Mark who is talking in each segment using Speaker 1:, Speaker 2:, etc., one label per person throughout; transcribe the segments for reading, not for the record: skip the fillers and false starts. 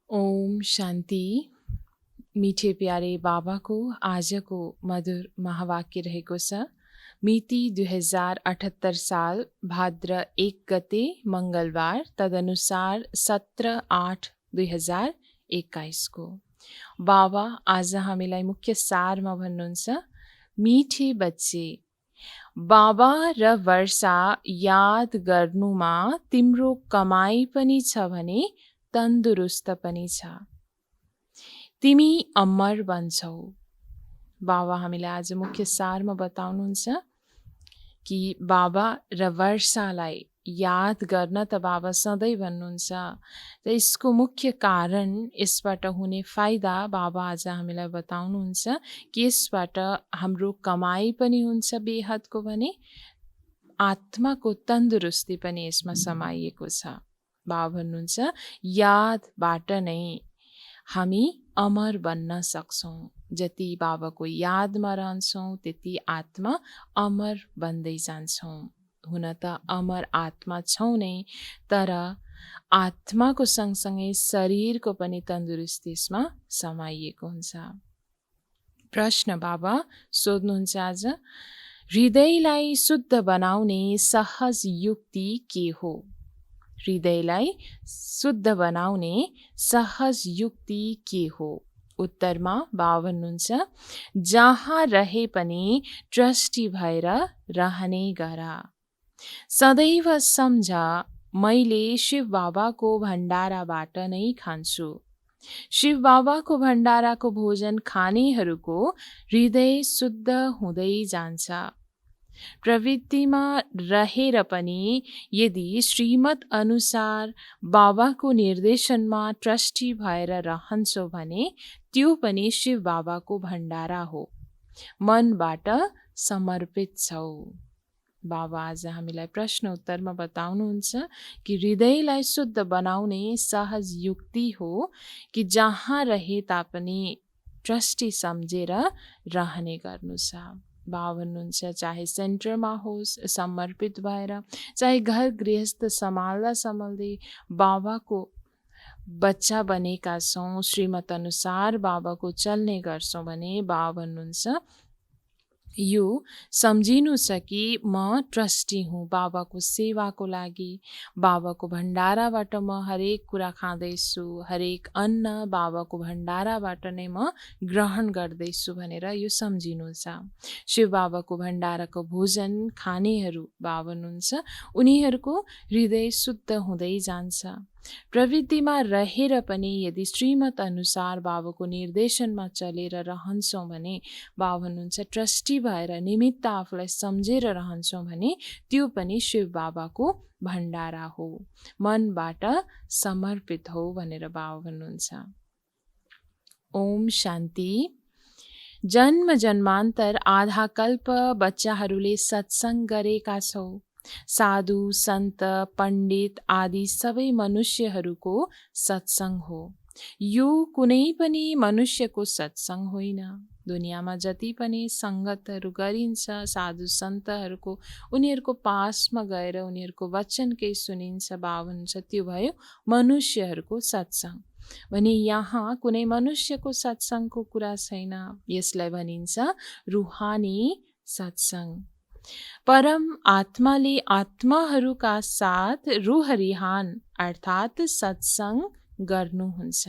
Speaker 1: ओम शान्ति। मीठे प्यारे बाबाको आजको मधुर महावाक्य रहेको छ। मिति 2078 साल भाद्र 1 गते मङ्गलबार, तदनुसार 17/8/2021 को। बाबा आज हामीलाई मुख्य सारमा भन्नुहुन्छ, मिठे बच्चे, बाबा र वर्षा याद गर्नुमा तिम्रो कमाई पनि छ भने तन्दुरुस्त पनि छ। तिमी अमर बन्छौ। बाबा हामीलाई आज मुख्य सारमा बताउनुहुन्छ कि बाबा र वर्षालाई याद गर्न त बाबा सधैँ भन्नुहुन्छ। र यसको मुख्य कारण, यसबाट हुने फाइदा बाबा आज हामीलाई बताउनुहुन्छ कि यसबाट हाम्रो कमाई पनि हुन्छ बेहदको भने आत्माको तन्दुरुस्ती पनि यसमा समाइएको छ। बाबा भन्नुहुन्छ यादबाट नै हामी अमर बन्न सक्छौँ। जति बाबाको यादमा रहन्छौँ त्यति आत्मा अमर बन्दै जान्छौँ। हुन त अमर आत्मा छौँ नै, तर आत्माको सँगसँगै शरीरको पनि तन्दुरुस्ती यसमा समाइएको हुन्छ। प्रश्न बाबा सोध्नुहुन्छ आज, हृदयलाई शुद्ध बनाउने सहज युक्ति के हो? हृदयलाई शुद्ध बनाउने सहज युक्ति के हो? उत्तरमा बाबा भन्नुहुन्छ, जहाँ रहे पनि ट्रस्टी भएर रहने गर। सदैव सम्झ, मैले शिव बाबाको भण्डाराबाट नै खान्छु। शिव बाबाको भण्डाराको भोजन खानेहरूको हृदय शुद्ध हुँदै जान्छ। प्रवृत्तिमा रहेर पनि यदि श्रीमत अनुसार बाबाको निर्देशनमा ट्रस्टी भएर रहन्छौ भने त्यो पनि शिव बाबाको भण्डारा हो। मनबाट समर्पित छौ। बाबा आज हामीलाई प्रश्न उत्तरमा बताउनुहुन्छ कि हृदयलाई शुद्ध बनाउने सहज युक्ति हो कि जहाँ रहे तापनि ट्रस्टी सम्झेर रहने गर्नु छ। बाबा भन्नुहुन्छ, चाहे सेन्टरमा होस् समर्पित भएर, चाहे घर गृहस्थ सम्हाल्दै बाबाको बच्चा बनेका छौँ, श्रीमत अनुसार बाबाको चल्ने गर्छौँ भने बाबा भन्नुहुन्छ यो सम्झिनु छ कि म ट्रस्टी हुँ बाबाको सेवाको लागि। बाबाको भण्डाराबाट म हरेक कुरा खाँदैछु, हरेक अन्न बाबाको भण्डाराबाट नै म ग्रहण गर्दैछु भनेर यो सम्झिनु छ। शिव बाबाको भण्डाराको भोजन खानेहरू बाबा भन्नुहुन्छ उनीहरूको हृदय शुद्ध हुँदै जान्छ। प्रवृत्तिमा रहेर पनि यदि श्रीमत अनुसार बाबाको निर्देशनमा चलेर रहन्छौँ भने बाबा भन्नुहुन्छ ट्रस्टी भएर निमित्त आफूलाई सम्झेर रहन्छौँ भने त्यो पनि शिव बाबाको भण्डारा हो। मनबाट समर्पित हो भनेर बाबा भन्नुहुन्छ। ओम शान्ति। जन्म जन्मान्तर आधा कल्प बच्चाहरूले सत्सङ्ग गरेका छौ। साधु सन्त पण्डित आदि सबै मनुष्यहरूको सत्सङ्ग हो। यो कुनै पनि मनुष्यको सत्सङ्ग होइन। दुनियाँमा जति पनि सङ्गतहरू गरिन्छ साधु सन्तहरूको, उनीहरूको पासमा गएर उनीहरूको वचन केही सुनिन्छ, बाबा भन्नुहुन्छ त्यो भयो मनुष्यहरूको सत्सङ्ग। भने यहाँ कुनै मनुष्यको सत्सङ्गको कुरा छैन। यसलाई भनिन्छ रुहानी सत्सङ्ग। परम आत्माले आत्माहरूका साथ रूहरिहान अर्थात् सत्सङ्ग गर्नुहुन्छ।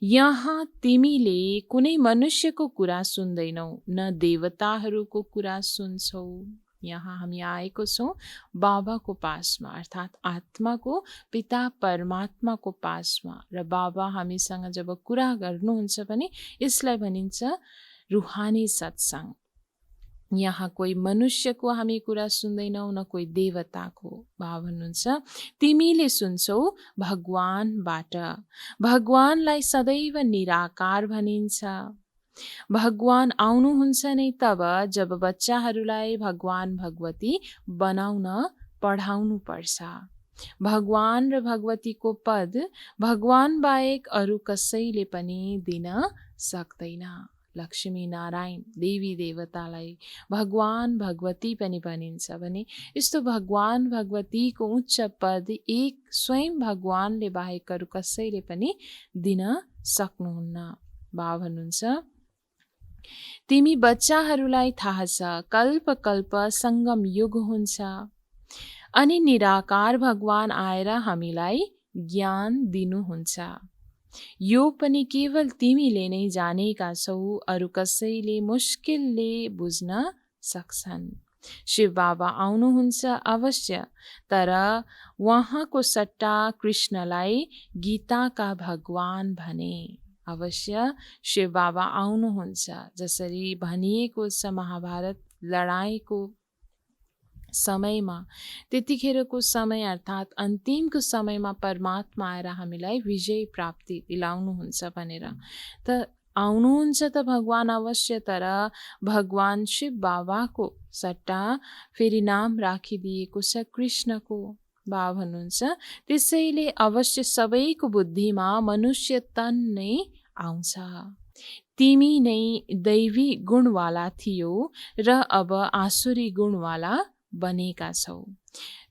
Speaker 1: यहाँ तिमीले कुनै मनुष्यको कुरा सुन्दैनौ, न देवताहरूको कुरा सुन्छौ। यहाँ हामी आएको छौँ बाबाको पासमा अर्थात् आत्माको पिता परमात्माको पासमा, र बाबा हामीसँग जब कुरा गर्नुहुन्छ भने यसलाई भनिन्छ रुहानी सत्सङ्ग। यहाँ कोही मनुष्यको हामी कुरा सुन्दैनौँ, न कोही देवताको। बाबा भन्नुहुन्छ तिमीले सुन्छौ भगवानबाट। भगवानलाई सदैव निराकार भनिन्छ। भगवान आउनुहुन्छ नै तब जब बच्चाहरूलाई भगवान भगवती बनाउन पढाउनु पर्छ। भगवान र भगवतीको पद भगवान बाहेक अरू कसैले पनि दिन सक्दैन। लक्ष्मी नारायण देवी देवतालाई भगवान भगवती पनि भनिन्छ भने यस्तो भगवान भगवतीको उच्च पद एक स्वयं भगवानले बाहेक अरू कसैले पनि दिन सक्नुहुन्न। बाबा भन्नुहुन्छ, तिमी बच्चाहरूलाई थाहा छ कल्प कल्प सङ्गम युग हुन्छ अनि निराकार भगवान आएर हामीलाई ज्ञान दिनुहुन्छ। यो पनि केवल तिमीले नै जानेका छौ, अरू कसैले मुस्किलले बुझ्न सक्छन्। शिव बाबा आउनुहुन्छ अवश्य, तर उहाँको सट्टा कृष्णलाई गीताका भगवान भने। अवश्य शिव बाबा आउनुहुन्छ, जसरी भनिएको छ महाभारत लडाईँको समयमा, त्यतिखेरको समय अर्थात् अन्तिमको समयमा परमात्मा आएर हामीलाई विजय प्राप्ति दिलाउनुहुन्छ भनेर। त आउनुहुन्छ त भगवान अवश्य, तर भगवान शिव बाबाको सट्टा फेरि नाम राखिदिएको छ कृष्णको। बाबा भन्नुहुन्छ, त्यसैले अवश्य सबैको बुद्धिमा मनुष्य तन नै आउँछ। तिमी नै दैवी गुणवाला थियो र अब आसुरी गुणवाला बनेका छौ,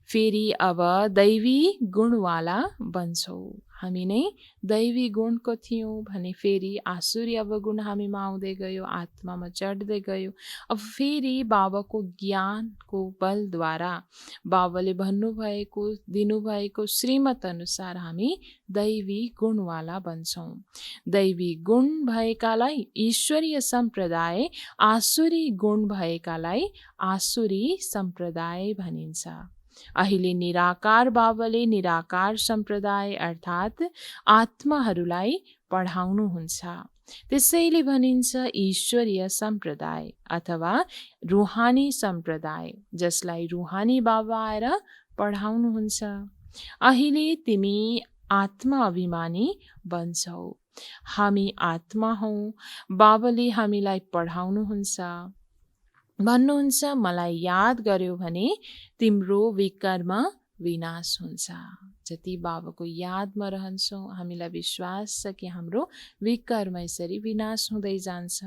Speaker 1: फेरि अब दैवी गुणवाला बन्छौ। हामी नै दैवी गुणको थियौँ भने फेरि आसुरी अवगुण हामीमा आउँदै गयो, आत्मामा चढ्दै गयो। अब फेरि बाबाको ज्ञानको बलद्वारा बाबाले भन्नुभएको दिनुभएको श्रीमत अनुसार हामी दैवी गुणवाला बन्छौँ। दैवी गुण भएकालाई ईश्वरीय सम्प्रदाय, आसुरी गुण भएकालाई आसुरी सम्प्रदाय भनिन्छ। अहिले निराकार बाबाले निराकार सम्प्रदाय अर्थात् आत्माहरूलाई पढाउनुहुन्छ, त्यसैले भनिन्छ ईश्वरीय सम्प्रदाय अथवा रुहानी सम्प्रदाय, जसलाई रुहानी बाबा आएर पढाउनुहुन्छ। अहिले तिमी आत्मा अभिमानी बन्छौ। हामी आत्मा हौँ। बाबाले हामीलाई पढाउनुहुन्छ, भन्नुहुन्छ मलाई याद गर्यो भने तिम्रो विकर्म विनाश हुन्छ। जति बाबाको यादमा रहन्छौँ हामीलाई विश्वास छ कि हाम्रो विकर्म यसरी विनाश हुँदै जान्छ।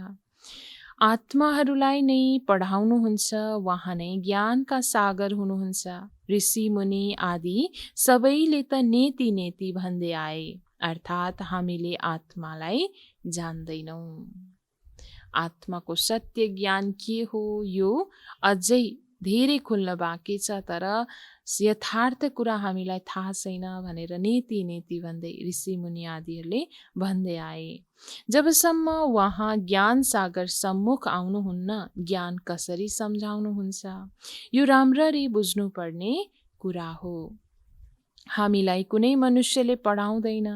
Speaker 1: आत्माहरूलाई नै पढाउनुहुन्छ, उहाँ नै ज्ञानका सागर हुनुहुन्छ। ऋषि मुनि आदि सबैले त नेति नेति भन्दै आए, अर्थात् हामीले आत्मालाई जान्दैनौँ। आत्माको सत्य ज्ञान के हो यो अझै धेरै खुल्न बाँकी छ, तर यथार्थ कुरा हामीलाई थाहा छैन भनेर नेति नेति भन्दै ऋषि मुनि आदिहरूले भन्दै आए। जबसम्म उहाँ ज्ञान सागर सम्मुख आउनुहुन्न, ज्ञान कसरी सम्झाउनुहुन्छ यो राम्ररी बुझ्नुपर्ने कुरा हो। हामीलाई कुनै मनुष्यले पढाउँदैन,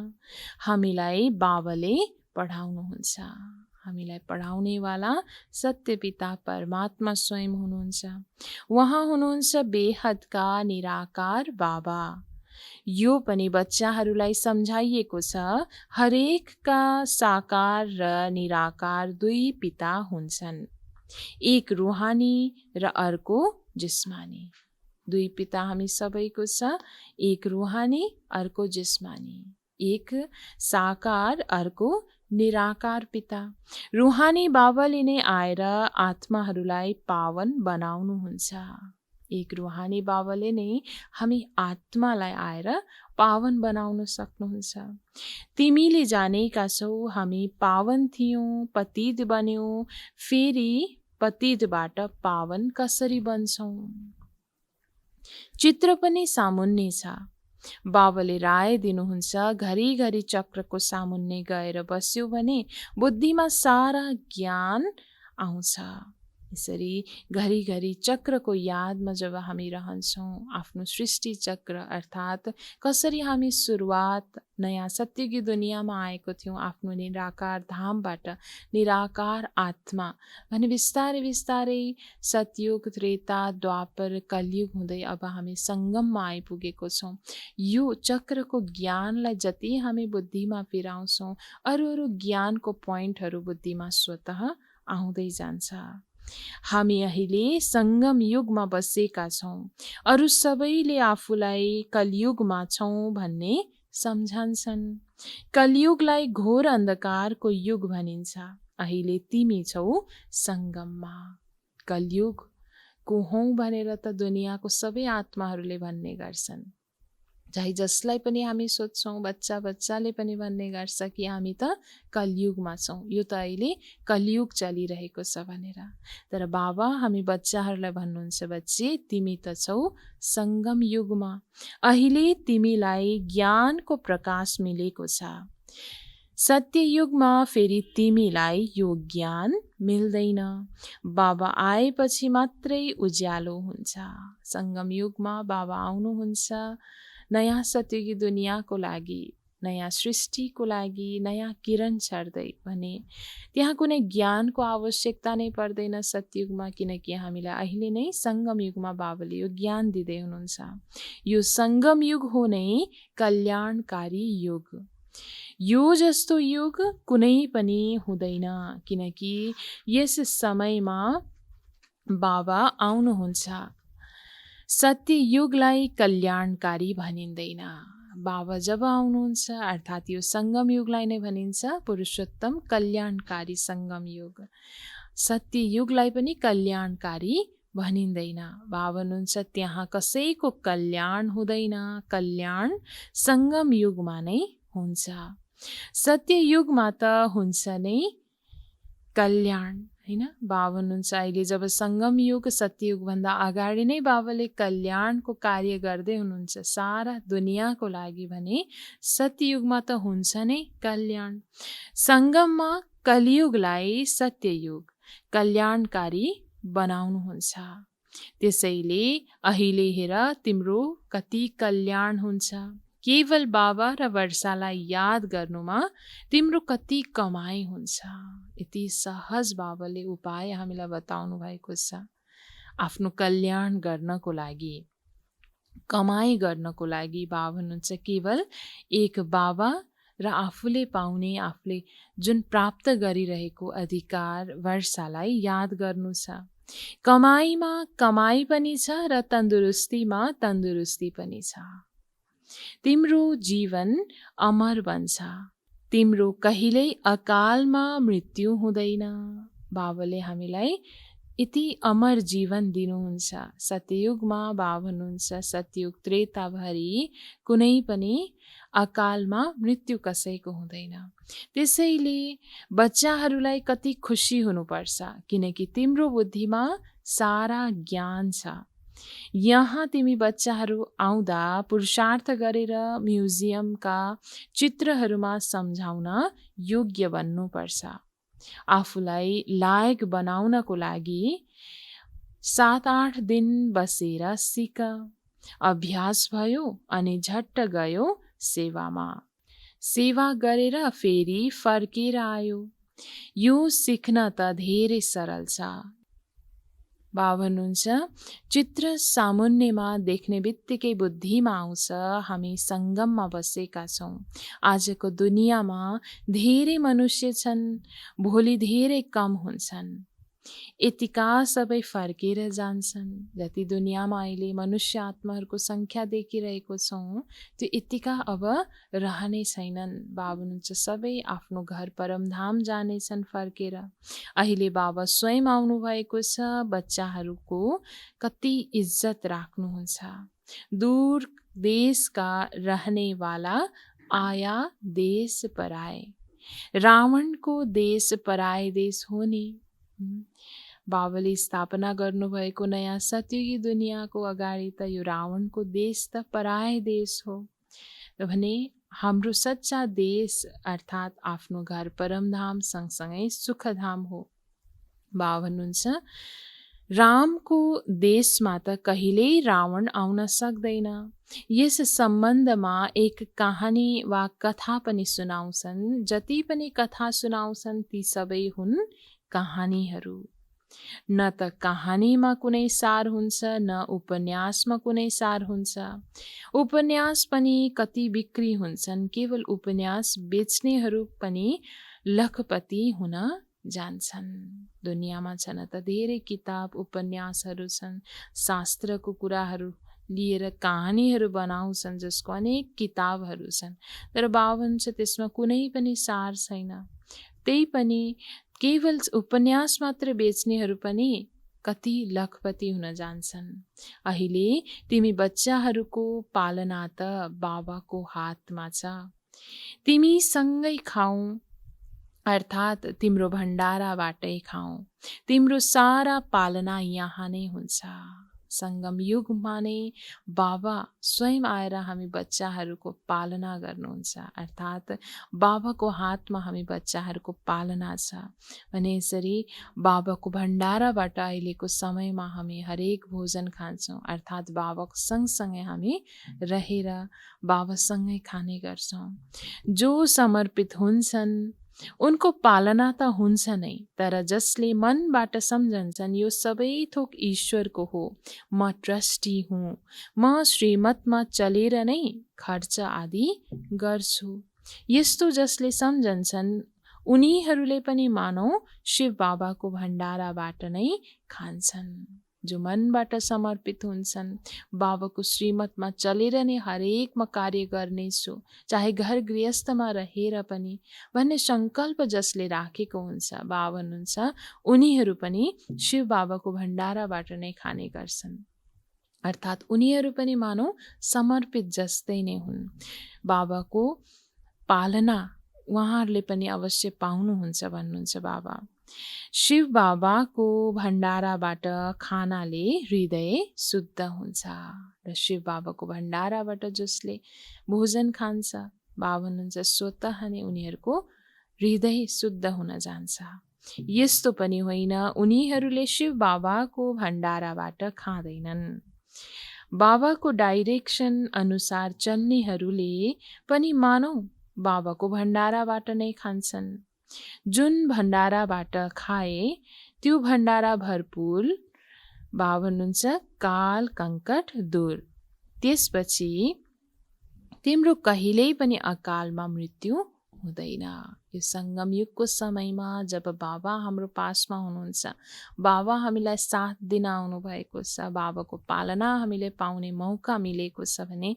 Speaker 1: हामीलाई बाबाले पढाउनुहुन्छ। हामीलाई पढाउनेवाला सत्य पिता परमात्मा स्वयं हुनुहुन्छ। उहाँ हुनुहुन्छ बेहदका निराकार बाबा। यो पनि बच्चाहरूलाई सम्झाइएको छ, हरेकका साकार र निराकार दुई पिता हुन्छन्, एक रुहानी र अर्को जिस्मानी। दुई पिता हामी सबैको छ, एक रुहानी अर्को जिस्मानी, एक साकार अर्को निराकार पिता। रुहानी बाबाले नै आएर आत्माहरूलाई पावन बनाउनुहुन्छ। एक रुहानी बाबाले नै हामी आत्मालाई आएर पावन बनाउन सक्नुहुन्छ। तिमीले जानेका छौ हामी पावन थियौँ, पतित बन्यौँ, फेरि पतितबाट पावन कसरी बन्छौँ। चित्र पनि सामुन्ने छ। बाबाले राय दिनुहुन्छ, घरिघरि चक्रको सामुन्ने गएर बस्यो भने बुद्धिमा सारा ज्ञान आउँछ। यसरी घरिघरि चक्रको यादमा जब हामी रहन्छौँ, आफ्नो सृष्टि चक्र अर्थात् कसरी हामी सुरुवात नयाँ सत्यकी दुनियाँमा आएको थियौँ, आफ्नो निराकार धामबाट निराकार आत्मा भने बिस्तारै बिस्तारै सतयुग, त्रेता, द्वापर, कलयुग हुँदै अब हामी सङ्गममा आइपुगेको छौँ। यो चक्रको ज्ञानलाई जति हामी बुद्धिमा फिराउँछौँ, अरू अरू ज्ञानको पोइन्टहरू बुद्धिमा स्वतः आउँदै जान्छ। हामी अहिले सङ्गम युगमा बसेका छौँ। अरू सबैले आफूलाई कलयुगमा छौँ भन्ने सम्झन्छन्। कलयुगलाई घोर अन्धकारको युग भनिन्छ। अहिले तिमी छौ सङ्गममा। कलियुगको हौँ भनेर त दुनियाँको सबै आत्माहरूले भन्ने गर्छन्। चाहे जसलाई पनि हामी सोध्छौँ, बच्चाले पनि भन्ने गर्छ कि हामी त कलियुगमा छौँ, यो त अहिले कलियुग चलिरहेको छ भनेर। तर बाबा हामी बच्चाहरूलाई भन्नुहुन्छ, बच्चे तिमी त छौ सङ्गम युगमा। अहिले तिमीलाई ज्ञानको प्रकाश मिलेको छ। सत्ययुगमा फेरि तिमीलाई यो ज्ञान मिल्दैन। बाबा आएपछि मात्रै उज्यालो हुन्छ। सङ्गम युगमा बाबा आउनुहुन्छ नयाँ सत्ययुगी दुनियाँको लागि, नयाँ सृष्टिको लागि नयाँ किरण छर्दै भने त्यहाँ कुनै ज्ञानको आवश्यकता नै पर्दैन सत्ययुगमा, किनकि हामीलाई अहिले नै सङ्गम युगमा बाबाले यो ज्ञान दिँदै हुनुहुन्छ। यो सङ्गम युग हो नै कल्याणकारी युग। यो जस्तो युग कुनै पनि हुँदैन, किनकि यस समयमा बाबा आउनुहुन्छ। सत्य युगलाई कल्याणकारी भनिँदैन। बाबा जब आउनुहुन्छ अर्थात् यो सङ्गम युगलाई नै भनिन्छ पुरुषोत्तम कल्याणकारी सङ्गम युग। सत्य युगलाई पनि कल्याणकारी भनिँदैन। बाबा हुनुहुन्छ त्यहाँ कसैको कल्याण हुँदैन, कल्याण सङ्गम युगमा नै हुन्छ। सत्य युगमा त हुन्छ नै कल्याण, हैन? बाबा हुनुहुन्छ अहिले जब सङ्गम युग सत्ययुगभन्दा अगाडि नै बाबाले कल्याणको कार्य गर्दै हुनुहुन्छ सारा दुनियाँको लागि भने सत्ययुगमा त हुन्छ नै कल्याण। सङ्गममा कलियुगलाई सत्ययुग कल्याणकारी बनाउनुहुन्छ। त्यसैले अहिले हेर तिम्रो कति कल्याण हुन्छ। केवल बाबा र वर्षालाई याद गर्नुमा तिम्रो कति कमाई हुन्छ। यति सहज बाबाले उपाय हामीलाई बताउनु भएको छ। आफ्नो कल्याण गर्नको लागि, कमाई गर्नको लागि बाबा हुनुहुन्छ केवल एक बाबा र आफूले पाउने, आफूले जुन प्राप्त गरिरहेको अधिकार वर्षालाई याद गर्नु छ। कमाईमा कमाई पनि छ र तन्दुरुस्तीमा तन्दुरुस्ती पनि छ। तिम्रो जीवन अमर बन्छ। तिम्रो कहिल्यै अकालमा मृत्यु हुँदैन। बाबाले हामीलाई यति अमर जीवन दिनुहुन्छ। सत्ययुगमा बाबा हुनुहुन्छ सत्ययुग त्रेताभरि कुनै पनि अकालमा मृत्यु कसैको हुँदैन। त्यसैले बच्चाहरूलाई कति खुसी हुनुपर्छ, किनकि तिम्रो बुद्धिमा सारा ज्ञान छ। यहाँ तिमी बच्चाहरू आउँदा पुरुषार्थ गरेर म्युजियमका चित्रहरूमा सम्झाउन योग्य बन्नुपर्छ। आफूलाई लायक बनाउनको लागि 7-8 दिन बसेर सिक। अभ्यास भयो अनि झट्ट गयो सेवामा। सेवा गरेर फेरि फर्केर आयो। यो सिक्न त धेरै सरल छ। बाबा हुनुहुन्छ चित्र सामुन्नेमा देख्ने बित्तिकै बुद्धिमा आउँछ हामी सङ्गममा बसेका छौँ। आजको दुनियाँमा धेरै मनुष्य छन्, भोलि धेरै कम हुन्छन्। यतिका सबै फर्केर जान्छन्। जति दुनियाँमा अहिले मनुष्य आत्माहरूको सङ्ख्या देखिरहेको छौँ त्यो यतिका अब रहने छैनन्। बाबा हुनुहुन्छ सबै आफ्नो घर परमधाम जानेछन् फर्केर। अहिले बाबा स्वयं आउनुभएको छ। बच्चाहरूको कति इज्जत राख्नुहुन्छ। दूर देशका रहनेवाला आया देश पराए। रावणको देश पराए देश हो नि। बाबाले स्थापना गर्नुभएको नयाँ सत्ययुगी दुनियाँको अगाडि त यो रावणको देश त पराए देश हो भने हाम्रो सच्चा देश अर्थात् आफ्नो घर परमधाम सँगसँगै सुखधाम हो। बाबा भन्नुहुन्छ रामको देशमा त कहिल्यै रावण आउन सक्दैन। यस सम्बन्धमा एक कहानी वा कथा पनि सुनाउँछन्। जति पनि कथा सुनाउँछन् ती सबै हुन् कहानीहरू। न त कहानीमा कुनै सार हुन्छ, न उपन्यासमा कुनै सार हुन्छ। उपन्यास पनि कति बिक्री हुन्छन्। केवल उपन्यास बेच्नेहरू पनि लखपति हुन जान्छन्। दुनियाँमा छन् त धेरै किताब उपन्यासहरू छन्। शास्त्रको कुराहरू लिएर कहानीहरू बनाउँछन् जसको अनेक किताबहरू छन्। तर बाबा भन्छ त्यसमा कुनै पनि सार छैन। त्यही पनि केवल उपन्यास मात्र बेच्नेहरू पनि कति लखपति हुन जान्छन्। अहिले तिमी बच्चाहरूको पालना त बाबाको हातमा छ। तिमी सँगै खाऊ, अर्थात् तिम्रो भण्डाराबाटै खाऊ। तिम्रो सारा पालना यहाँ नै हुन्छ। सङ्गम युगमा नै बाबा स्वयं आएर हामी बच्चाहरूको पालना गर्नुहुन्छ, अर्थात् बाबाको हातमा हामी बच्चाहरूको पालना छ भने यसरी बाबाको भण्डाराबाट अहिलेको समयमा हामी हरेक भोजन खान्छौँ, अर्थात् बाबाको सँगसँगै हामी रहेर बाबासँगै खाने गर्छौँ। जो समर्पित हुन्छन् उनको पालना त हुन्छ नै, तर जसले मनबाट सम्झन्छन् यो सबै थोक ईश्वरको हो, म ट्रस्टी हुँ, म श्रीमतमा चलेर नै खर्च आदि गर्छु, यस्तो जसले सम्झन्छन् उनीहरूले पनि मानौ शिव बाबाको भण्डाराबाट नै खान्छन्। जो मनबाट समर्पित हुन्छन्, बाबाको श्रीमतमा चलेर नै हरेकमा कार्य गर्नेछु, चाहे घर गृहस्थमा रहेर पनि भन्ने सङ्कल्प जसले राखेको हुन्छ, बाबा भन्नुहुन्छ उनीहरू पनि शिव बाबाको भण्डाराबाट नै खाने गर्छन्, अर्थात् उनीहरू पनि मानौ समर्पित जस्तै नै हुन्। बाबाको पालना उहाँहरूले पनि अवश्य पाउनुहुन्छ भन्नुहुन्छ बाबा। शिव बाबाको भण्डाराबाट खानाले हृदय शुद्ध हुन्छ र शिव बाबाको भण्डाराबाट जसले भोजन खान्छ, बाबा भन्नुहुन्छ स्वतः नै उनीहरूको हृदय शुद्ध हुन जान्छ। यस्तो पनि होइन उनीहरूले शिव बाबाको भण्डाराबाट खाँदैनन्। बाबाको डाइरेक्सन अनुसार चल्नेहरूले पनि मानौ बाबाको भण्डाराबाट नै खान्छन्। जुन भण्डाराबाट खाए त्यो भण्डारा भरपूर, बाबा भन्नुहुन्छ काल कङ्कट दूर। त्यसपछि तिम्रो कहिल्यै पनि अकालमा मृत्यु हुँदैन। यो सङ्गम युगको समयमा जब बाबा हाम्रो पासमा हुनुहुन्छ, बाबा हामीलाई साथ दिन आउनुभएको छ, बाबाको पालना हामीले पाउने मौका मिलेको छ भने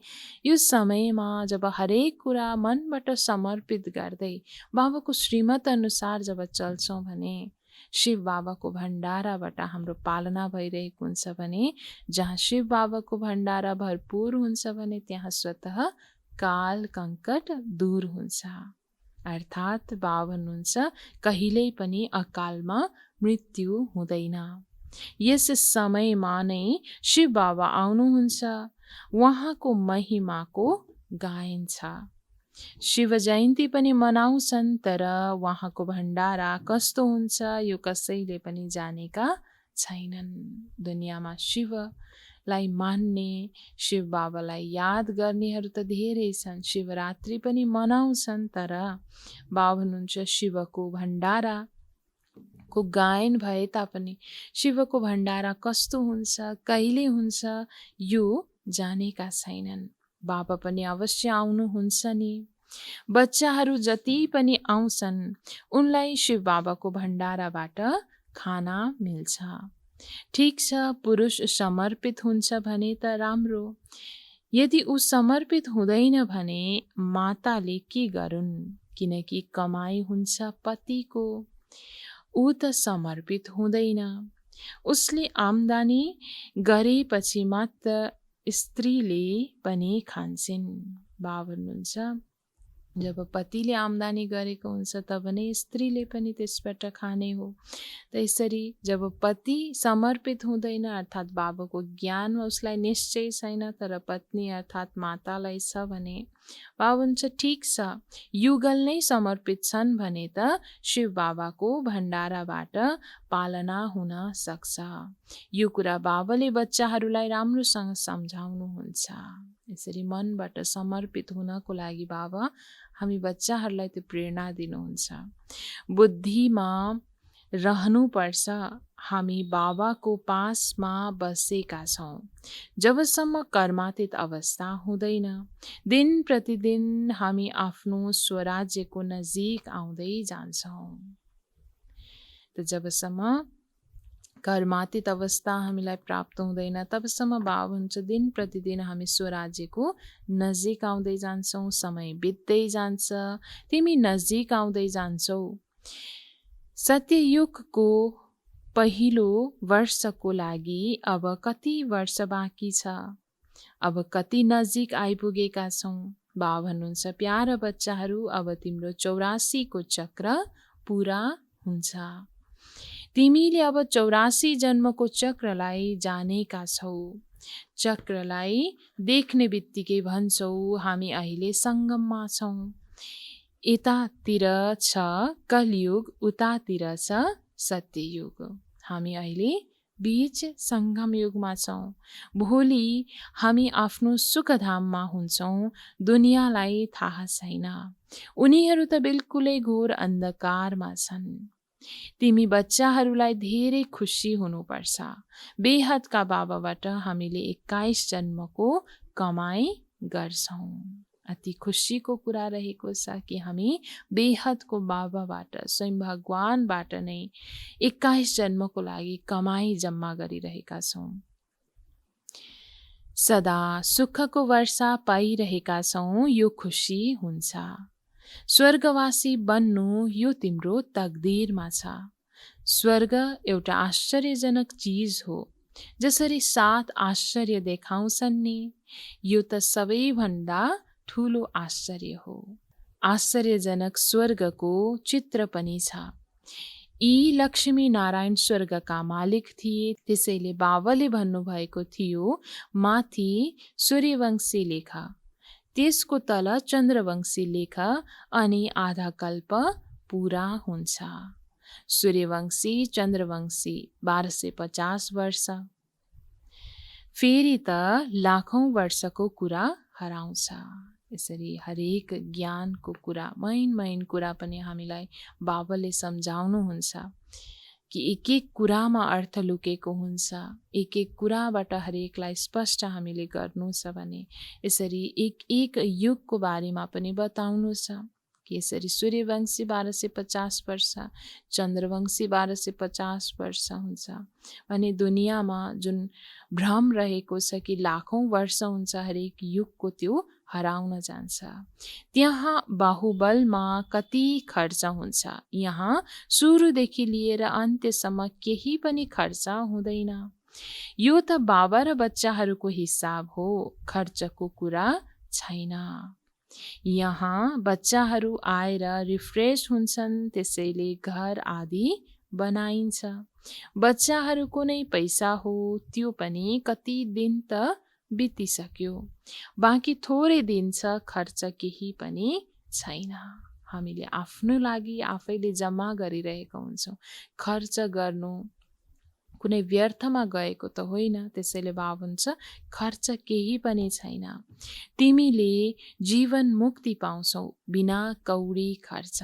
Speaker 1: यो समयमा जब हरेक कुरा मनबाट समर्पित गर्दै बाबाको श्रीमत अनुसार जब चल्छौँ भने शिव बाबाको भण्डाराबाट हाम्रो पालना भइरहेको हुन्छ भने जहाँ शिव बाबाको भण्डारा भरपूर हुन्छ भने त्यहाँ स्वतः काल कङ्कट दूर हुन्छ, अर्थात् बाबा भन्नुहुन्छ कहिल्यै पनि अकालमा मृत्यु हुँदैन। यस समयमा नै शिव बाबा आउनुहुन्छ, उहाँको महिमाको गायन छ। शिव जयन्ती पनि मनाउँछन्, तर उहाँको भण्डारा कस्तो हुन्छ यो कसैले पनि जानेका छैनन्। दुनियाँमा शिवलाई मान्ने, शिव बाबालाई याद गर्नेहरू त धेरै छन्, शिवरात्रि पनि मनाउँछन्, तर बाबा भन्नुहुन्छ शिवको भण्डारा को गायन भए तापनि शिवको भण्डारा कस्तो हुन्छ, कहिले हुन्छ यो जानेका छैनन्। बाबा पनि अवश्य आउनुहुन्छ नि। बच्चाहरू जति पनि आउँछन् उनलाई शिव बाबाको भण्डाराबाट खाना मिल्छ। ठिक छ, पुरुष समर्पित हुन्छ भने त राम्रो, यदि ऊ समर्पित हुँदैन भने माताले के गरून्, किनकि कमाई हुन्छ पतिको, ऊ त समर्पित हुँदैन। उसले आम्दानी गरेपछि मात्र स्त्रीले पनि खान्छन्। बाबा भन्नुहुन्छ जब पतिले आम्दानी गरेको हुन्छ तब नै स्त्रीले पनि त्यसबाट खाने हो। त्यसरी जब पति समर्पित हुँदैन, अर्थात् बाबाको ज्ञानमा उसलाई निश्चय छैन, तर पत्नी अर्थात् मातालाई छ भने बाबा भन्छ ठिक छ, युगल नै समर्पित छन् भने त शिव बाबाको भण्डाराबाट पालना हुन सक्छ। यो कुरा बाबाले बच्चाहरूलाई राम्रोसँग सम्झाउनुहुन्छ। यसरी मनबाट समर्पित हुनको लागि बाबा हामी बच्चाहरूलाई त्यो प्रेरणा दिनुहुन्छ। बुद्धिमा रहनुपर्छ, हामी बाबाको पासमा बसेका छौँ। जबसम्म कर्मातीत अवस्था हुँदैन, दिन प्रतिदिन हामी आफ्नो स्वराज्यको नजिक आउँदै जान्छौँ। त जबसम्म कर्मातीत अवस्था हामीलाई प्राप्त हुँदैन तबसम्म बाबा हुन्छ दिन प्रतिदिन हामी स्वराज्यको नजिक आउँदै जान्छौँ। समय बित्दै जान्छ, तिमी नजिक आउँदै जान्छौ। सत्ययुगको पहिलो वर्षको लागि अब कति वर्ष बाँकी छ? अब कति नजिक आइपुगेका छौँ? बाबा भन्नुहुन्छ, प्यारा बच्चाहरू, अब तिम्रो 84 को चक्र पुरा हुन्छ। तिमीले अब 84 जन्मको चक्रलाई जानेका छौ। चक्रलाई देख्ने बित्तिकै भन्छौ हामी अहिले सङ्गममा छौँ। यतातिर छ कलियुग, उतातिर छ सत्ययुग। हामी अहिले बीच सङ्गम युगमा छौँ। भोलि हामी आफ्नो सुखधाममा हुन्छौँ। दुनियाँलाई थाहा छैन, उनीहरू त बिल्कुलै घोर अन्धकारमा छन्। तिमी बच्चाहरूलाई धेरै खुसी हुनुपर्छ। बेहदका बाबाबाट हामीले 21 जन्मको कमाई गर्छौँ। अति खुसीको कुरा रहेको छ कि हामी बेहदको बाबाबाट, स्वयं भगवानबाट नै 21 जन्मको लागि कमाई जम्मा गरिरहेका छौँ। सदा सुखको वर्षा पाइरहेका छौँ, यो खुसी हुन्छ। स्वर्गवासी बन्नु यो तिम्रो तकदिरमा छ। स्वर्ग एउटा आश्चर्यजनक चिज हो। जसरी 7 आश्चर्य देखाउँछन् नि, यो त सबैभन्दा ठुलो आश्चर्य हो। आश्चर्यजनक स्वर्गको चित्र पनि छ। यी लक्ष्मी नारायण स्वर्गका मालिक थिए। त्यसैले बाबाले भन्नुभएको थियो, माथि सूर्यवंशी लेख, त्यसको तल चन्द्रवंशी लेख, अनि आधा कल्प पुरा हुन्छ। सूर्यवंशी चन्द्रवंशी 1250 वर्ष, फेरि त लाखौं वर्षको कुरा हराउँछ। यसरी हरेक ज्ञानको कुरा, मैन कुरा पनि हामीलाई बाबाले सम्झाउनुहुन्छ कि एक एक कुरामा अर्थ लुकेको हुन्छ। एक एक कुराबाट हरेकलाई स्पष्ट हामीले गर्नु छ भने यसरी एक एक युगको बारेमा पनि बताउनु छ कि यसरी सूर्यवंशी 1250 वर्ष, चन्द्रवंशी 1250 वर्ष हुन्छ भने दुनियाँमा जुन भ्रम रहेको छ कि लाखौं वर्ष हुन्छ हरेक युगको, त्यो हराउन जान्छ। त्यहाँ बाहुबलमा कति खर्च हुन्छ, यहाँ सुरुदेखि लिएर अन्त्यसम्म केही पनि खर्च हुँदैन। यो त बाबा र बच्चाहरूको हिसाब हो, खर्चको कुरा छैन। यहाँ बच्चाहरू आएर रिफ्रेश हुन्छन्, त्यसैले घर आदि बनाइन्छ। बच्चाहरूको नै पैसा हो, त्यो पनि कति दिन त बितिसक्यो, बाँकी थोरै दिन छ, खर्च केही पनि छैन। हामीले आफ्नो लागि आफैले जम्मा गरिरहेका हुन्छौँ। खर्च गर्नु कुनै व्यर्थमा गएको त होइन। त्यसैले बाबा भन्छ खर्च केही पनि छैन। तिमीले जीवन मुक्ति पाउँछौ बिना कौडी खर्च।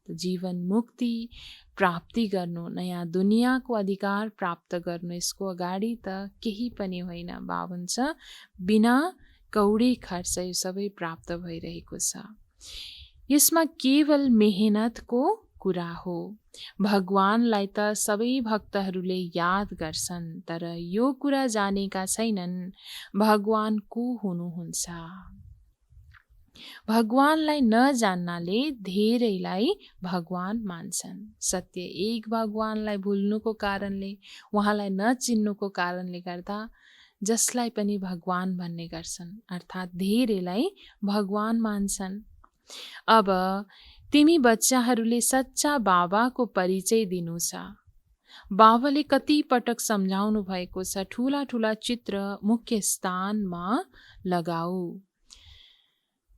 Speaker 1: जीवन मुक्ति प्राप्ति गर्नु, नयाँ दुनियाँको अधिकार प्राप्त गर्नु, यसको अगाडि त केही पनि होइन। बाबा भन्छ बिना कौडी खर्च यो सबै प्राप्त भइरहेको छ। यसमा केवल मेहनतको कुरा हो। भगवानलाई त सबै भक्तहरूले याद गर्छन्, तर यो कुरा जानेका छैनन् भगवान को हुनुहुन्छ। भगवानलाई नजान्नाले धेरैलाई भगवान मान्छन्। सत्य एक भगवानलाई भुल्नुको कारणले, उहाँलाई नचिन्नुको कारणले गर्दा जसलाई पनि भगवान भन्ने गर्छन्, अर्थात् धेरैलाई भगवान मान्छन्। अब तिमी बच्चाहरूले सच्चा बाबाको परिचय दिनु छ। बाबाले कति पटक सम्झाउनु भएको छ, ठुला ठुला चित्र मुख्य स्थानमा लगाऊ,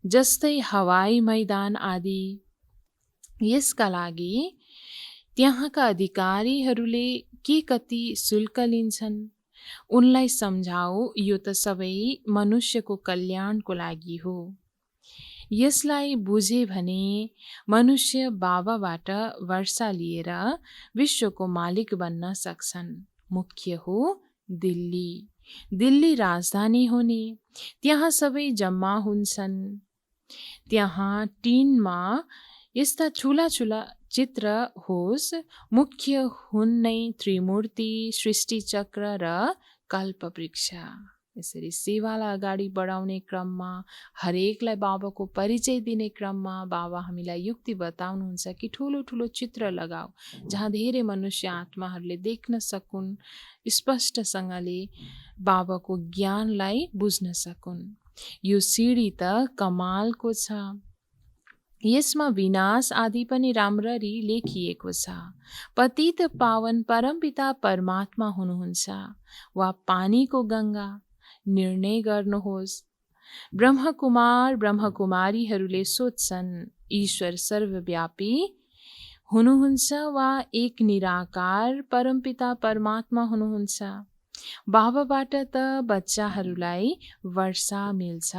Speaker 1: जस्तै हवाई मैदान आदि। यसका लागि त्यहाँका अधिकारीहरूले के कति शुल्क लिन्छन् उनलाई सम्झाऊ। यो त सबै मनुष्यको कल्याणको लागि हो। यसलाई बुझे भने मनुष्य बाबाबाट वर्षा लिएर विश्वको मालिक बन्न सक्छन्। मुख्य हो दिल्ली, दिल्ली राजधानी हो नि, त्यहाँ सबै जम्मा हुन्छन्। त्यहाँ टिनमा यस्ता ठुला ठुला चित्र होस्, मुख्य हुन् नै त्रिमूर्ति, सृष्टि चक्र र कल्पवृक्ष। यसरी सेवालाई अगाडि बढाउने क्रममा, हरेकलाई बाबाको परिचय दिने क्रममा बाबा हामीलाई युक्ति बताउनुहुन्छ कि ठुलो ठुलो चित्र लगाऊ, जहाँ धेरै मनुष्य आत्माहरूले देख्न सकुन्, स्पष्टसँगले बाबाको ज्ञानलाई बुझ्न सकुन्। यो सिडी त कमालको छ। यसमा विनाश आदि पनि राम्ररी लेखिएको छ। पतित पावन परमपिता परमात्मा हुनुहुन्छ वा पानीको गङ्गा? निर्णय गर्नुहोस्। ब्रह्मकुमार ब्रह्मकुमारीहरूले सोध्छन्, ईश्वर सर्वव्यापी हुनुहुन्छ वा एक निराकार परमपिता परमात्मा हुनुहुन्छ? बाबाबाट त बच्चाहरूलाई वर्षा मिल्छ।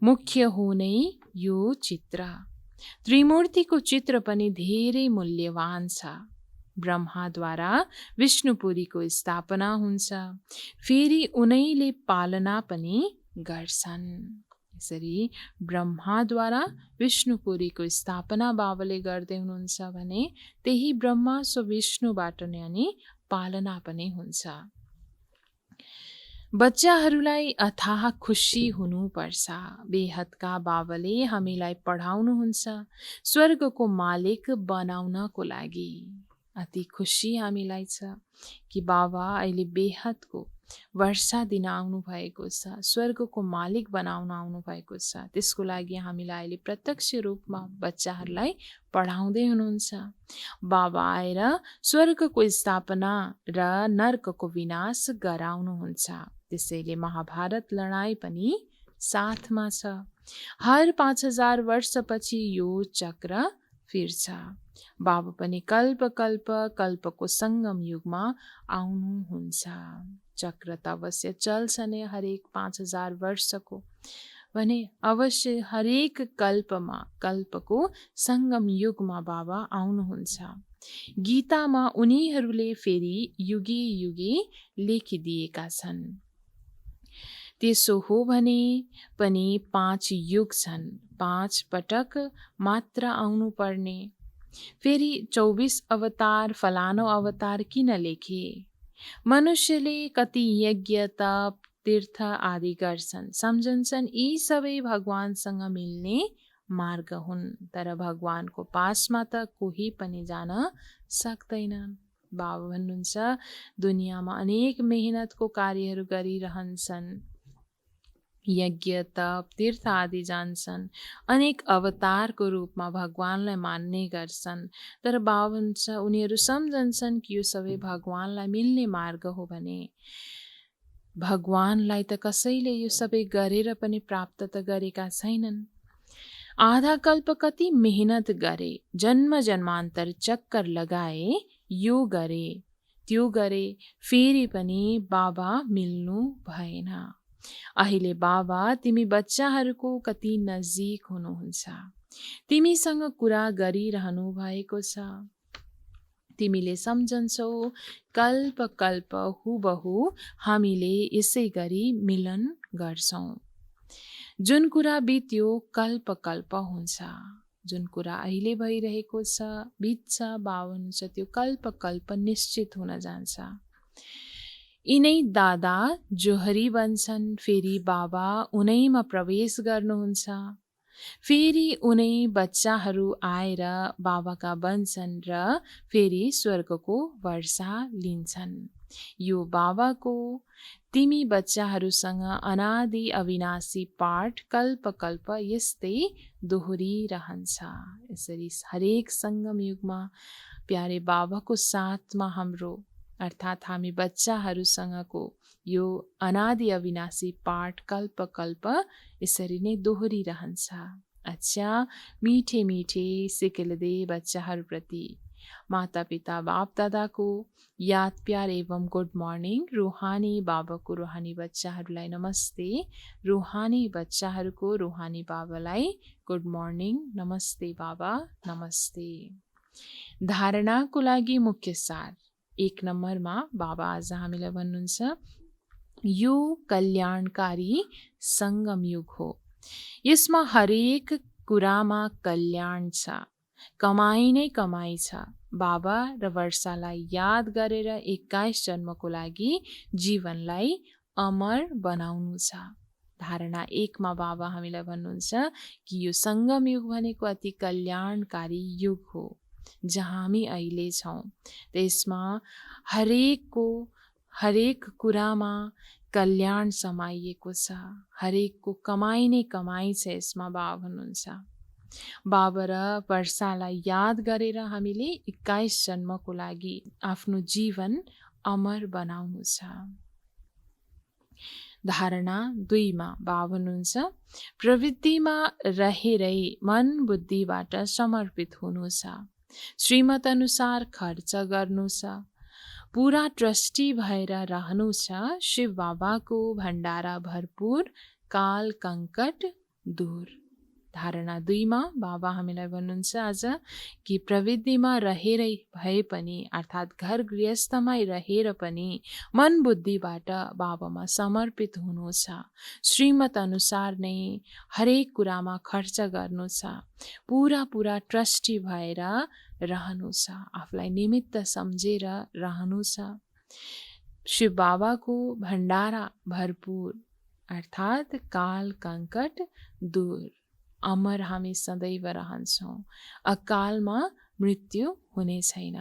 Speaker 1: मुख्य हो नै यो चित्र। त्रिमूर्तिको चित्र पनि धेरै मूल्यवान छ। ब्रह्माद्वारा विष्णुपुरीको स्थापना हुन्छ, फेरि उनैले पालना पनि गर्छन्। यसरी ब्रह्माद्वारा विष्णुपुरीको स्थापना बाबाले गर्दै हुनुहुन्छ भने त्यही ब्रह्मा सो विष्णुबाट नै अनि पालना पनि हुन्छ। बच्चाहरूलाई अथाह खुसी हुनुपर्छ। बेहदका बाबाले हामीलाई पढाउनुहुन्छ स्वर्गको मालिक बनाउनको लागि। अति खुसी हामीलाई छ कि बाबा अहिले बेहदको वर्षा दिन आउनु भएको छ, स्वर्गको मालिक बनाउन आउनु भएको छ। त्यसको लागि हामीलाई अहिले प्रत्यक्ष रूपमा बच्चाहरूलाई पढाउँदै हुनुहुन्छ। बाबा आएर स्वर्गको स्थापना र नर्कको विनाश गराउनुहुन्छ। त्यसैले महाभारत लडाईँ पनि साथमा छ। हर 5000 वर्षपछि यो चक्र फिर्छ। बाबा पनि कल्प कल्प कल्पको सङ्गम युगमा आउनुहुन्छ। चक्र त अवश्य चल्छ नै हरेक 5000 वर्षको, भने अवश्य हरेक कल्पमा कल्पको सङ्गम युगमा बाबा आउनुहुन्छ। गीतामा उनीहरूले फेरि युगे युगे लेखिदिएका छन्। त्यसो हो भने पनि 5 युग छन्, 5 पटक मात्र आउनु पर्ने। फेरि 24 अवतार फलानो अवतार किन लेखे? मनुष्यले कति यज्ञ तप तीर्थ आदि गर्छन्, सम्झन्छन् यी सबै भगवानसँग मिल्ने मार्ग हुन्। तर भगवानको पासमा त कोही पनि जान सक्दैन। बाबा भन्नुहुन्छ दुनियाँमा अनेक मेहनतको कार्यहरू गरिरहन्छन्, यज्ञ तप तीर्थ आदि जान्छन्, अनेक अवतारको रूपमा भगवानलाई मान्ने गर्छन्। तर बाबा भन्छ उनीहरू सम्झन्छन् कि यो सबै भगवानलाई मिल्ने मार्ग हो भने भगवानलाई त कसैले यो सबै गरेर पनि प्राप्त त गरेका छैनन्। आधा कल्प कति मेहनत गरे, जन्म जन्मान्तर चक्कर लगाए, यो गरे त्यो गरे, फेरि पनि बाबा मिल्नु भएन। अहिले बाबा तिमी बच्चाहरूको कति नजिक हुनुहुन्छ, तिमीसँग कुरा गरिरहनु भएको छ। तिमीले सम्झन्छौ कल्प कल्प हुबहु हामीले यसै गरी मिलन गर्छौँ। जुन कुरा बित्यो कल्प कल्प हुन्छ, जुन कुरा अहिले भइरहेको छ बित्छ, बाबा हुन्छ त्यो कल्प कल्प निश्चित हुन जान्छ। यिनै दादा जोहरी बन्छन्, फेरि बाबा उनैमा प्रवेश गर्नुहुन्छ। फेरि उनै बच्चाहरू आएर बाबाका बन्छन् र फेरि स्वर्गको वर्षा लिन्छन्। यो बाबाको तिमी बच्चाहरूसँग अनादि अविनाशी पाठ कल्प कल्प यस्तै दोहोरिरहन्छ। यसरी हरेक सङ्गम युगमा प्यारे बाबाको साथमा हाम्रो अर्थात् हामी बच्चाहरूसँगको यो अनादि अविनाशी पाठ कल्प कल्प यसरी नै दोहोरिरहन्छ। अच्छा, मिठे मिठे सिकिलदे बच्चाहरूप्रति माता पिता बाप दादाको याद प्यार एवं गुड मर्निङ। रूहानी बाबाको रूहानी बच्चाहरूलाई नमस्ते, रूहानी बच्चाहरूको रूहानी बाबालाई गुड मर्निङ, नमस्ते बाबा, नमस्ते। धारणाको लागि मुख्य सार 1 नम्बरमा बाबा आज हामीलाई भन्नुहुन्छ यो कल्याणकारी सङ्गम युग हो। यसमा हरेक कुरामा कल्याण छ, कमाई नै कमाई छ। बाबा र वर्षालाई याद गरेर 21 जन्मको लागि जीवनलाई अमर बनाउनु छ। धारणा 1 मा बाबा हामीलाई भन्नुहुन्छ कि यो सङ्गम युग भनेको अति कल्याणकारी युग हो जहाँ हामी अहिले छौँ। त्यसमा हरेक कुरामा कल्याण समाइएको छ। हरेकको कमाइ नै कमाइ छ यसमा बाबा भन्नुहुन्छ। बाबा र वर्षालाई याद गरेर हामीले 21 जन्मको लागि आफ्नो जीवन अमर बनाउनु छ। धारणा 2 मा बाबा भन्नुहुन्छ प्रवृत्तिमा रहेरै मन बुद्धिबाट समर्पित हुनु छ। श्रीमत अनुसार खर्च गर्नु छ। पुरा ट्रस्टी भएर रहनु छ। शिव बाबाको भण्डारा भरपूर, काल कङ्कट दूर। धारणा 2 मा बाबा हामीलाई भन्नुहुन्छ आज कि प्रविधिमा रहेरै भए पनि अर्थात् घर गृहस्थमै रहेर पनि मन बुद्धिबाट बाबामा समर्पित हुनु छ। श्रीमत अनुसार नै हरेक कुरामा खर्च गर्नु छ। पुरा ट्रस्टी भएर रहनु छ। आफूलाई निमित्त सम्झेर रहनु छ। शिव बाबाको भण्डारा भरपूर अर्थात् काल कङ्कट दूर। अमर हामी सदैव रहन्छौँ। अकालमा मृत्यु हुने छैन।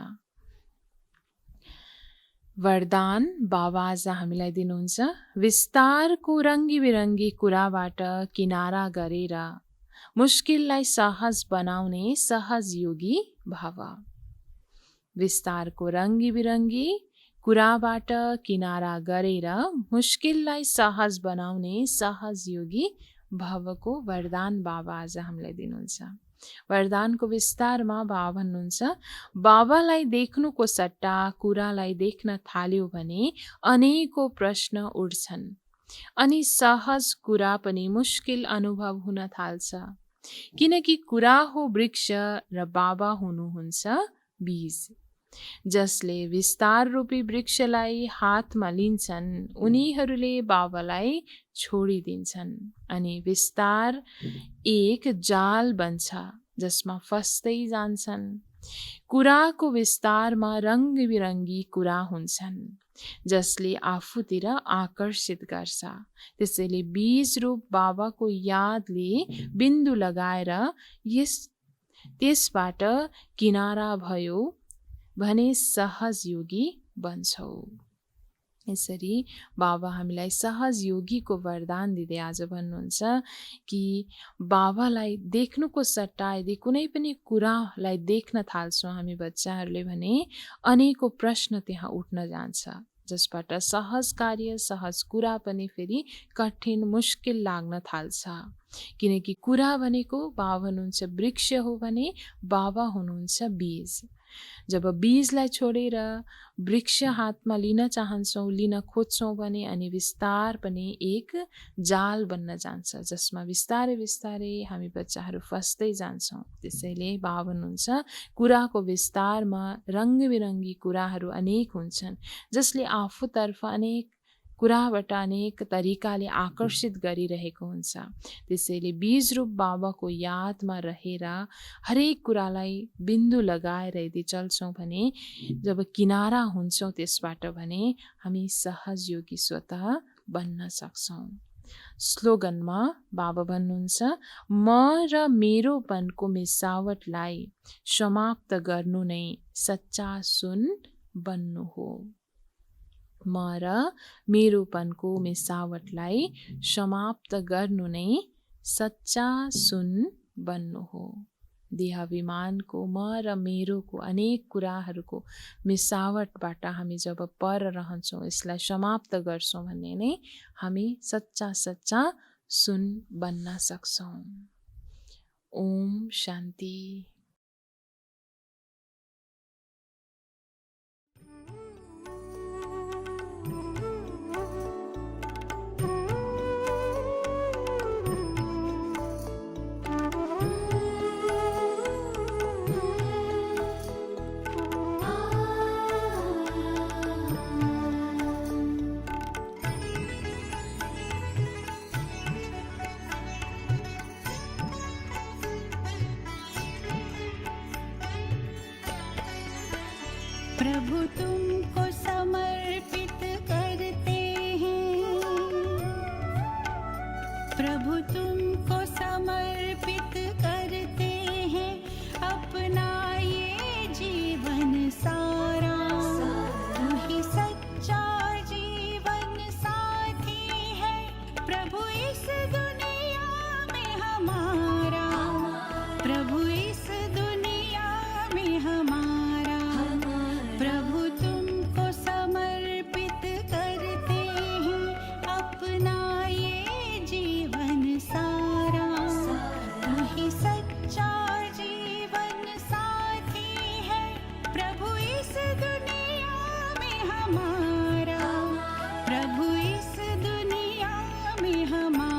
Speaker 1: वरदान बाबा आज हामीलाई दिनुहुन्छ विस्तारको रङ्गी बिरङ्गी कुराबाट किनारा गरेर मुस्किललाई सहज बनाउने सहज योगी भव। विस्तारको रङ्गी बिरङ्गी कुराबाट किनारा गरेर मुस्किललाई सहज बनाउने सहज योगी भवको वरदान बाबा आज हामीलाई दिनुहुन्छ। वरदानको विस्तारमा बाबा भन्नुहुन्छ बाबालाई देख्नुको सट्टा कुरालाई देख्न थाल्यो भने अनेकौं प्रश्न उठ्छन् अनि सहज कुरा पनि मुस्किल अनुभव हुन थाल्छ। किनकि कुरा हो वृक्ष र बाबा हुनुहुन्छ बीज। जसले विस्तार रूपी वृक्षलाई हातमा लिन्छन् उनीहरूले बाबालाई छोडिदिन्छन् अनि विस्तार एक जाल बन्छ जसमा फस्दै जान्छन्। कुराको विस्तारमा रङ्ग बिरङ्गी कुरा हुन्छन् जसले आफूतिर आकर्षित गर्छ। त्यसैले बीज रूप बाबाको यादले बिन्दु लगाएर त्यसबाट किनारा भयो भने सहज योगी बन्छौ। यसरी बाबा हामीलाई सहज योगीको वरदान दिँदै आज भन्नुहुन्छ कि बाबालाई देख्नुको सट्टा यदि कुनै पनि कुरालाई देख्न थाल्छौँ हामी बच्चाहरूले भने अनेकौं प्रश्न त्यहाँ उठ्न जान्छ जसबाट सहज कार्य सहज कुरा पनि फेरि कठिन मुस्किल लाग्न थाल्छ। किनकि कुरा भनेको बाबा हुनुहुन्छ वृक्ष हो भने बाबा हुनुहुन्छ बीज। जब बीजलाई छोडेर वृक्ष हातमा लिन चाहन्छौँ लिन खोज्छौँ भने अनि विस्तार पनि एक जाल बन्न जान्छ जसमा बिस्तारै बिस्तारै हामी बच्चाहरू फस्दै जान्छौँ। त्यसैले बाबा भन्नुहुन्छ कुराको विस्तारमा रङ्ग बिरङ्गी कुराहरू अनेक हुन्छन् जसले आफूतर्फ अनेक कुराबाट अनेक तरिकाले आकर्षित गरिरहेको हुन्छ। त्यसैले बीज रूप बाबाको यादमा रहेर हरेक कुरालाई बिन्दु लगाएर यदि चल्छौँ भने जब किनारा हुन्छौँ त्यसबाट भने हामी सहज योगी स्वतः बन्न सक्छौँ। स्लोगनमा बाबा भन्नुहुन्छ म र मेरोपनको मिसावटलाई समाप्त गर्नु नै सच्चा सुन बन्नु हो। म र मेरोपनको मिसावटलाई समाप्त गर्नु नै सच्चा सुन बन्नु हो। देहाभिमानको म र मेरोको अनेक कुराहरूको मिसावटबाट हामी जब पर रहन्छौँ यसलाई समाप्त गर्छौँ भन्ने नै हामी सच्चा सुन बन्न सक्छौँ। ओम शान्ति।
Speaker 2: प्रभु तुमको समर्पित करते हैं प्रभु तुमको समर्पित करते हैं अपना ये जीवन सारा। तू ही सच्चा जीवन साथी है प्रभु इस दुनिया में हमारा। प्रभु इस दुनिया में हमारा। प्रभु तुमको समर्पित करते हैं अपना ये जीवन सारा। तू ही सच्चा जीवन साथी है प्रभु इस दुनिया में हमारा। प्रभु इस दुनिया में हमारा।